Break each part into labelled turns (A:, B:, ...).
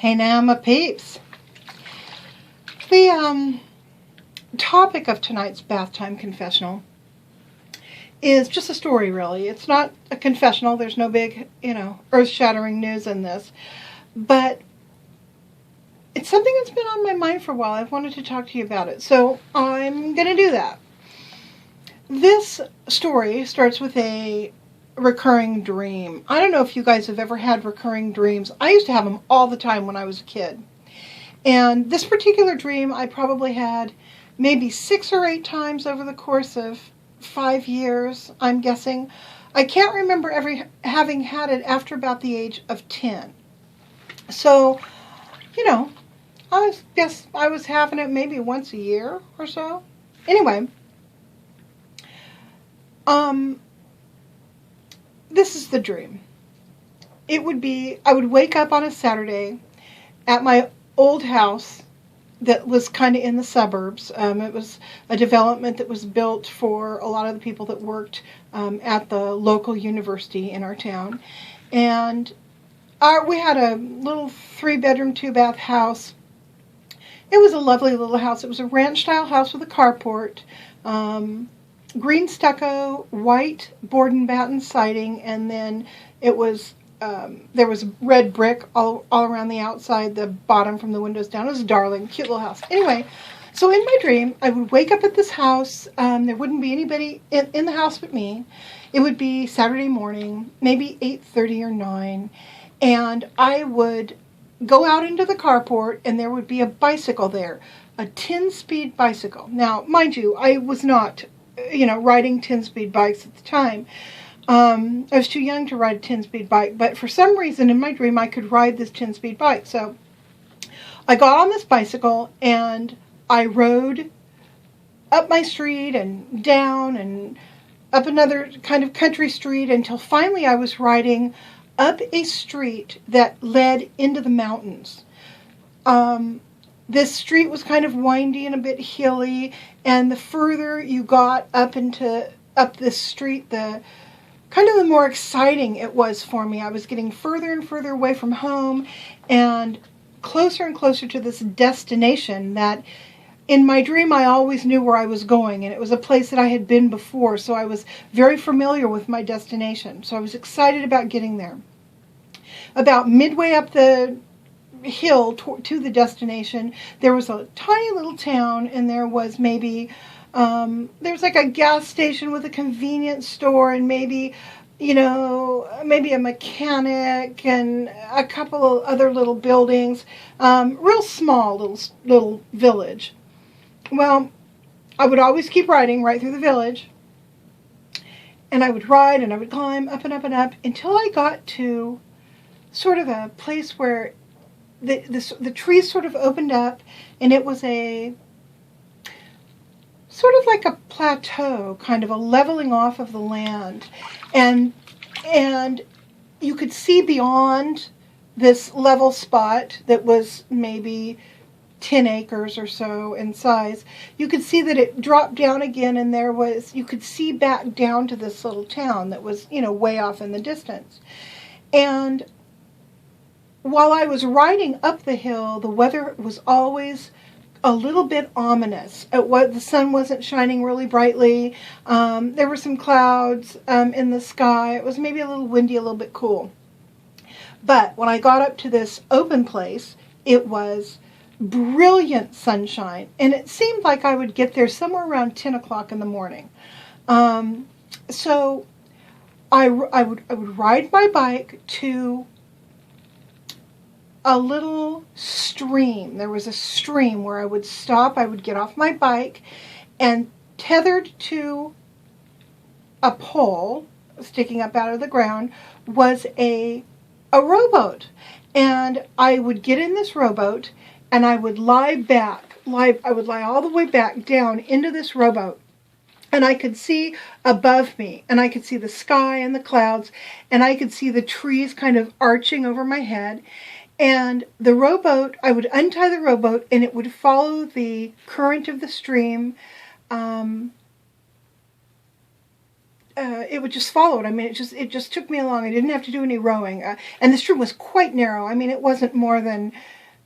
A: Hey now, my peeps. The topic of tonight's Bathtime Confessional is just a story, really. It's not a confessional. There's no big, earth-shattering news in this. But it's something that's been on my mind for a while. I've wanted to talk to you about it. So I'm going to do that. This story starts with a recurring dream. I don't know if you guys have ever had recurring dreams. I used to have them all the time when I was a kid. And this particular dream I probably had maybe 6 or 8 times over the course of 5 years, I'm guessing. I can't remember having had it after about the age of 10. So, I guess I was having it maybe once a year or so. Anyway, this is the dream. I would wake up on a Saturday at my old house that was kind of in the suburbs. It was a development that was built for a lot of the people that worked at the local university in our town. And we had a little 3-bedroom, 2-bath house. It was a lovely little house. It was a ranch-style house with a carport. Green stucco, white board and batten siding, and then it was there was red brick all around the outside, the bottom from the windows down. It was a darling, cute little house. Anyway, so in my dream, I would wake up at this house. There wouldn't be anybody in the house but me. It would be Saturday morning, maybe 8:30 or 9, and I would go out into the carport, and there would be a bicycle there, a 10-speed bicycle. Now, mind you, I was not riding 10-speed bikes at the time. I was too young to ride a 10-speed bike, but for some reason in my dream I could ride this 10-speed bike. So I got on this bicycle and I rode up my street and down and up another kind of country street until finally I was riding up a street that led into the mountains. This street was kind of windy and a bit hilly, and the further you got up this street, the more exciting it was for me. I was getting further and further away from home and closer to this destination that in my dream I always knew where I was going, and it was a place that I had been before, so I was very familiar with my destination. So I was excited about getting there. About midway up the hill to the destination, there was a tiny little town, and there was maybe there was like a gas station with a convenience store, and maybe a mechanic and a couple of other little buildings. Real small little village. Well, I would always keep riding right through the village, and I would ride and I would climb up and up and up until I got to sort of a place where the trees sort of opened up, and it was a sort of like a plateau, kind of a leveling off of the land, and you could see beyond this level spot that was maybe 10 acres or so in size. You could see that it dropped down again, and you could see back down to this little town that was, way off in the distance. And while I was riding up the hill, the weather was always a little bit ominous. The sun wasn't shining really brightly. There were some clouds in the sky. It was maybe a little windy, a little bit cool. But when I got up to this open place, it was brilliant sunshine, and it seemed like I would get there somewhere around 10 o'clock in the morning. So I would ride my bike to a little stream. There was a stream where I would stop. I would get off my bike, and tethered to a pole sticking up out of the ground was a rowboat. And I would get in this rowboat, and I would lie all the way back down into this rowboat. And I could see above me, and I could see the sky and the clouds, and I could see the trees kind of arching over my head. And the rowboat, I would untie the rowboat, and it would follow the current of the stream it would just follow it. I mean, it just took me along. I didn't have to do any rowing. And the stream was quite narrow. I mean, it wasn't more than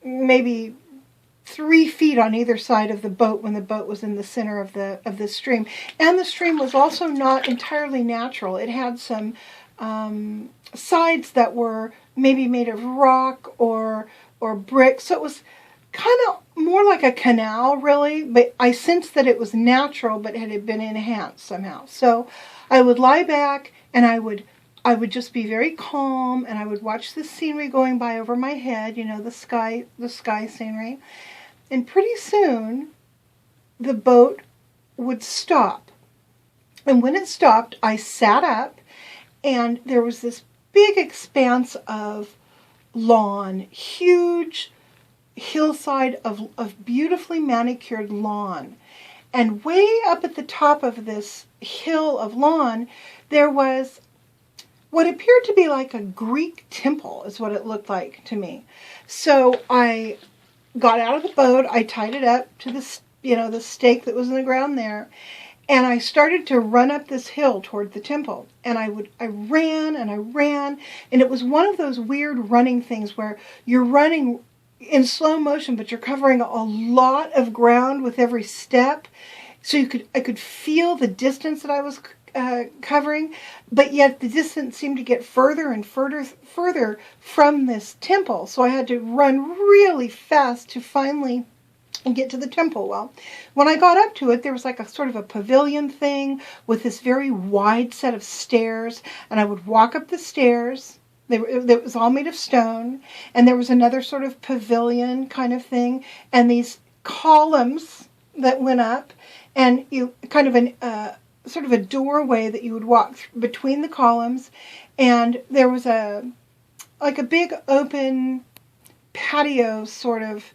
A: maybe 3 feet on either side of the boat when the boat was in the center of the stream. And the stream was also not entirely natural. It had some sides that were maybe made of rock or brick. So it was kind of more like a canal, really, but I sensed that it was natural, but it had been enhanced somehow. So I would lie back, and I would just be very calm, and I would watch the scenery going by over my head, you know, the sky scenery. And pretty soon, the boat would stop. And when it stopped, I sat up, and there was this big expanse of lawn, huge hillside of beautifully manicured lawn. And way up at the top of this hill of lawn, there was what appeared to be like a Greek temple, is what it looked like to me. So I got out of the boat, I tied it up to the stake that was in the ground there, and I started to run up this hill toward the temple. And I ran, and it was one of those weird running things where you're running in slow motion, but you're covering a lot of ground with every step. So I could feel the distance that I was covering, but yet the distance seemed to get further and further from this temple. So I had to run really fast to finally get to the temple. Well, when I got up to it, there was like a sort of a pavilion thing with this very wide set of stairs, and I would walk up the stairs. It was all made of stone, and there was another sort of pavilion kind of thing, and these columns that went up, and you kind of sort of a doorway that you would walk between the columns, and there was like a big open patio sort of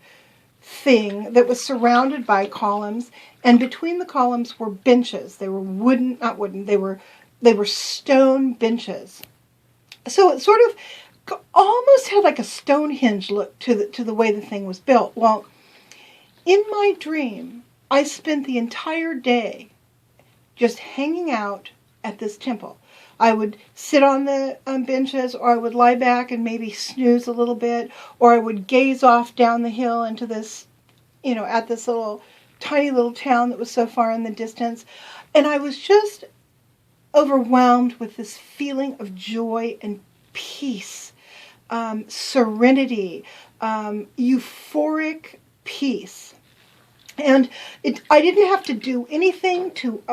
A: thing that was surrounded by columns, and between the columns were benches. They were not wooden, they were stone benches. So it sort of almost had like a Stonehenge look to the way the thing was built. Well, in my dream, I spent the entire day just hanging out at this temple. I would sit on the benches, or I would lie back and maybe snooze a little bit, or I would gaze off down the hill into this, at this tiny little town that was so far in the distance. And I was just overwhelmed with this feeling of joy and peace, serenity, euphoric peace. And I didn't have to do anything to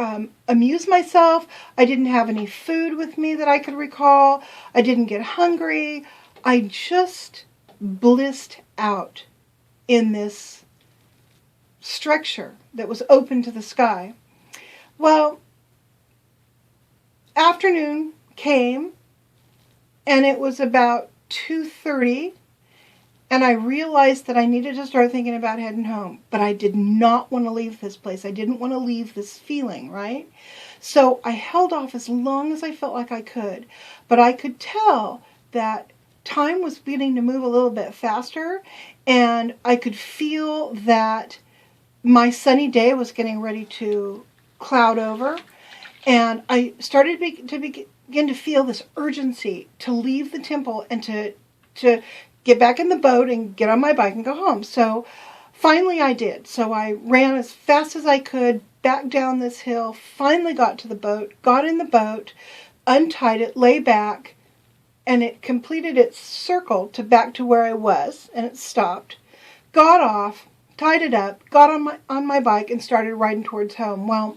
A: amuse myself. I didn't have any food with me that I could recall. I didn't get hungry. I just blissed out in this structure that was open to the sky. Well, afternoon came, and it was about 2:30, and I realized that I needed to start thinking about heading home. But I did not want to leave this place. I didn't want to leave this feeling, right? So I held off as long as I felt like I could. But I could tell that time was beginning to move a little bit faster, and I could feel that my sunny day was getting ready to cloud over. And I started to begin to feel this urgency to leave the temple and to get back in the boat and get on my bike and go home. So finally I did. So I ran as fast as I could back down this hill, finally got to the boat, got in the boat, untied it, lay back, and it completed its circle back to where I was, and it stopped. Got off, tied it up, got on my bike, and started riding towards home. Well,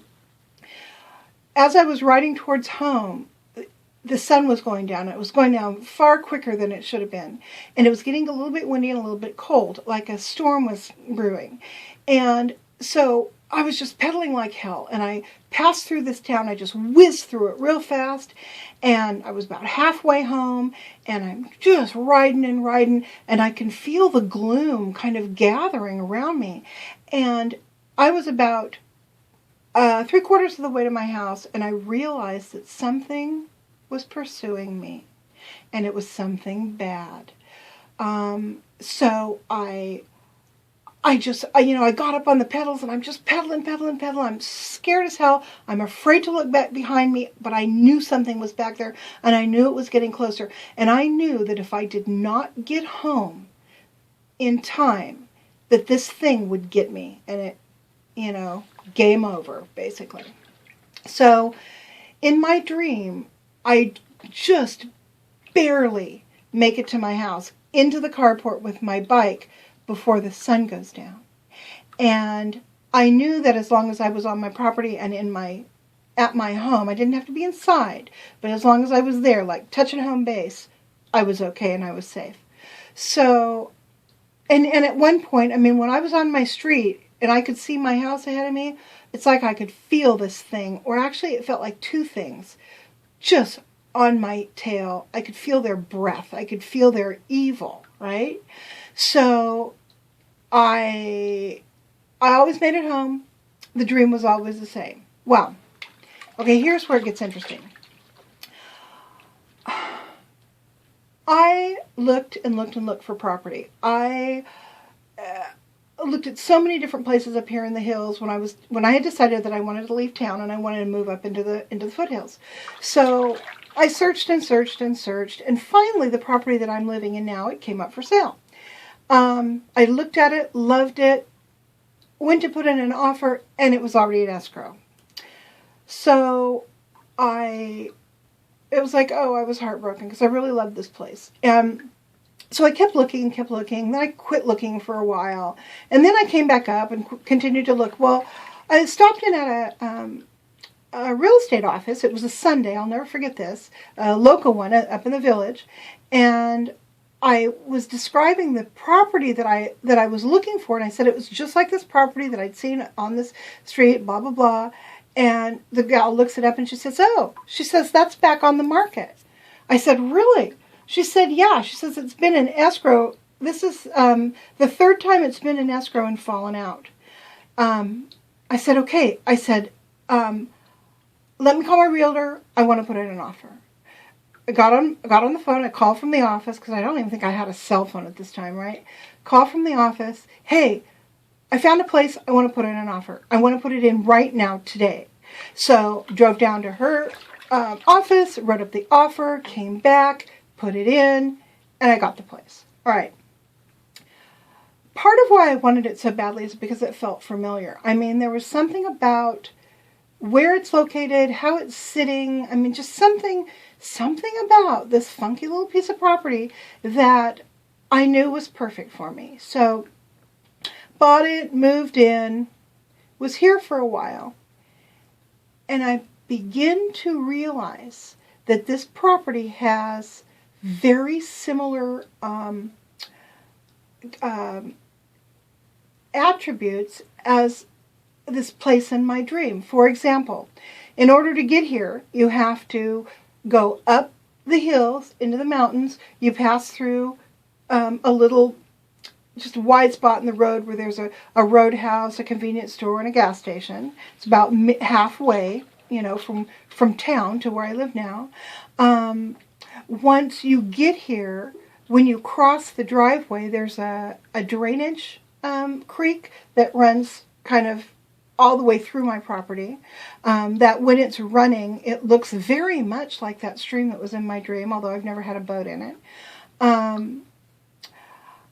A: as I was riding towards home, the sun was going down. It was going down far quicker than it should have been. And it was getting a little bit windy and a little bit cold, like a storm was brewing. And so I was just pedaling like hell. And I passed through this town. I just whizzed through it real fast. And I was about halfway home. And I'm just riding, and I can feel the gloom kind of gathering around me. And I was about 3/4 of the way to my house, and I realized that something was pursuing me, and it was something bad. So I I got up on the pedals and I'm just pedaling. I'm scared as hell. I'm afraid to look back behind me, but I knew something was back there and I knew it was getting closer. And I knew that if I did not get home in time, that this thing would get me and it, game over, basically. So in my dream, I just barely make it to my house, into the carport with my bike before the sun goes down. And I knew that as long as I was on my property and at my home, I didn't have to be inside, but as long as I was there, like touching home base, I was okay and I was safe. So, and at one point, when I was on my street and I could see my house ahead of me, it's like I could feel this thing, or actually it felt like two things, just on my tail. I could feel their breath. I could feel their evil, right? So I always made it home. The dream was always the same. Well, okay, here's where it gets interesting. I looked for property. I looked at so many different places up here in the hills when I had decided that I wanted to leave town and I wanted to move up into the foothills. So I searched and finally the property that I'm living in now, it came up for sale. I looked at it, loved it, went to put in an offer, and it was already in escrow. So it was like, I was heartbroken because I really loved this place. So I kept looking, then I quit looking for a while, and then I came back up and continued to look. Well, I stopped in at a real estate office. It was a Sunday, I'll never forget this, a local one up in the village, and I was describing the property that I was looking for, and I said it was just like this property that I'd seen on this street, blah, blah, blah. And the gal looks it up and she says, that's back on the market. I said, really? She said, yeah. She says, it's been in escrow. This is the third time it's been in escrow and fallen out. I said, okay. I said, let me call my realtor. I want to put in an offer. I got on the phone. I called from the office because I don't even think I had a cell phone at this time, right? Called from the office. Hey, I found a place. I want to put in an offer. I want to put it in right now, today. So drove down to her office, wrote up the offer, came back, put it in, and I got the place. All right. Part of why I wanted it so badly is because it felt familiar. There was something about where it's located, how it's sitting. Just something about this funky little piece of property that I knew was perfect for me. So bought it, moved in, was here for a while, and I begin to realize that this property has very similar attributes as this place in my dream. For example, in order to get here, you have to go up the hills into the mountains. You pass through a little, just a wide spot in the road where there's a roadhouse, a convenience store, and a gas station. It's about halfway, from town to where I live now. Once you get here, when you cross the driveway, there's a drainage creek that runs kind of all the way through my property. That when it's running, it looks very much like that stream that was in my dream, although I've never had a boat in it.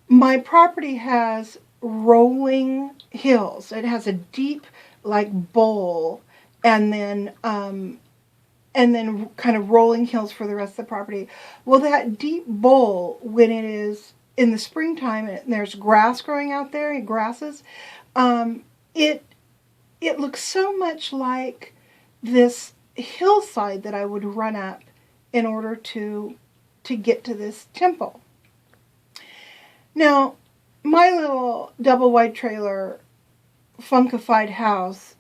A: My property has rolling hills. It has a deep, bowl, and then kind of rolling hills for the rest of the property. Well, that deep bowl, when it is in the springtime and there's grass growing out there, grasses, it looks so much like this hillside that I would run up in order to get to this temple. Now, my little double wide trailer funkified house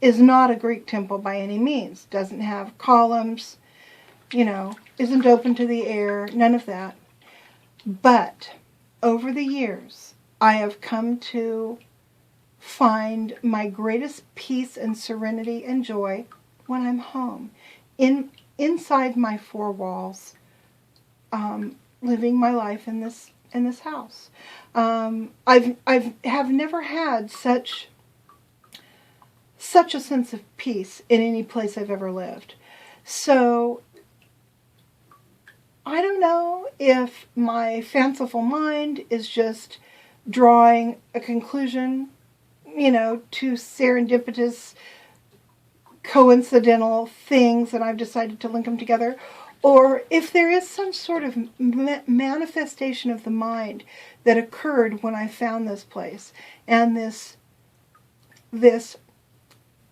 A: is not a Greek temple by any means. Doesn't have columns, isn't open to the air, none of that. But over the years, I have come to find my greatest peace and serenity and joy when I'm home, inside my four walls, living my life in this in this house. Have never had such a sense of peace in any place I've ever lived. So I don't know if my fanciful mind is just drawing a conclusion, to serendipitous, coincidental things, and I've decided to link them together, or if there is some sort of manifestation of the mind that occurred when I found this place, and this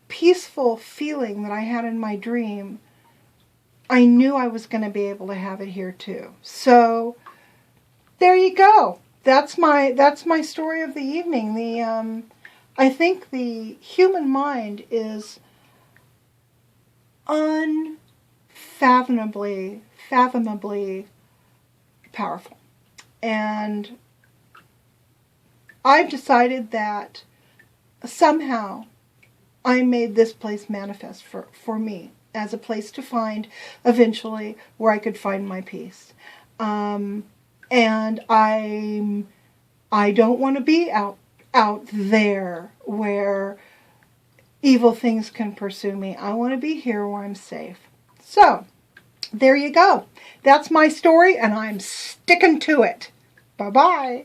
A: peaceful feeling that I had in my dream, I knew I was going to be able to have it here too. So there you go. That's my story of the evening. I think the human mind is unfathomably powerful. And I've decided that somehow I made this place manifest for me as a place to find eventually where I could find my peace. And I don't want to be out there where evil things can pursue me. I want to be here where I'm safe. So, there you go. That's my story, and I'm sticking to it. Bye-bye.